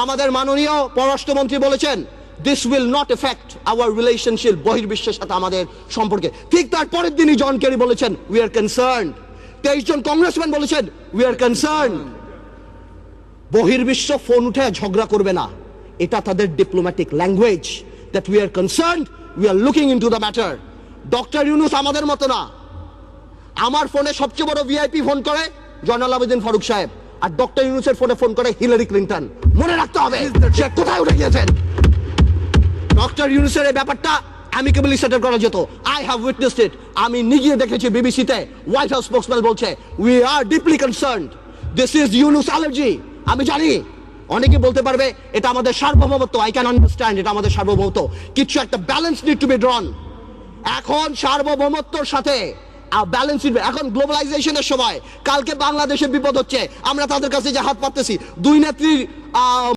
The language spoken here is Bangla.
আমাদের মাননীয় পররাষ্ট্রমন্ত্রী বলেছেন this will not effect our relationship, বহির্বিশ্বের সাথে আমাদের সম্পর্কে। ঠিক তার পরের দিনই জন কেরি বলেছেন উই আর কনসার্নড। 23 জন কংগ্রেসম্যান বলেছেন উই আর কনসার্নড। বহির্বিশ্ব ফোন উঠে ঝগড়া করবে না, এটা তাদের diplomatic language, that we are concerned, we are looking into the matter. Doctor Yunus আমাদের মতো না। আমার ফোনে সবচেয়ে বড় ভিআইপি ফোন করে জয়নাল আবেদিন ফারুক সাহেব, আর ডক্টর ইউনূসের ফোনে ফোন করে হিলারি ক্লিন্টন। মনে রাখতে হবে সে কোথায় উঠে গিয়েছেন। ডক্টর ইউনূসের এই ব্যাপারটা অ্যামিকেবলি সেটেল করা যেত। আই হ্যাভ উইটনেসড ইট। আমি নিজে দেখেছি বিবিসিতে হোয়াইট হাউস স্পোকসম্যান বলছে we are deeply concerned, this is Yunus allergy. আমি জানি অনেকে বলতে পারবে এটা আমাদের সার্বভৌমত্ব, আই ক্যান আন্ডারস্ট্যান্ড, এটা আমাদের সার্বভৌমত্ব, কিছু একটা ব্যালেন্স নিড টু বি ড্রন। এখন সার্বভৌমত্বর সাথে ব্যালেন্স, এখন গ্লোবালাইজেশনের সময় কালকে বাংলাদেশের বিপদ হচ্ছে, আমরা তাদের কাছে যে হাত পাততেছি। দুই নেত্রীর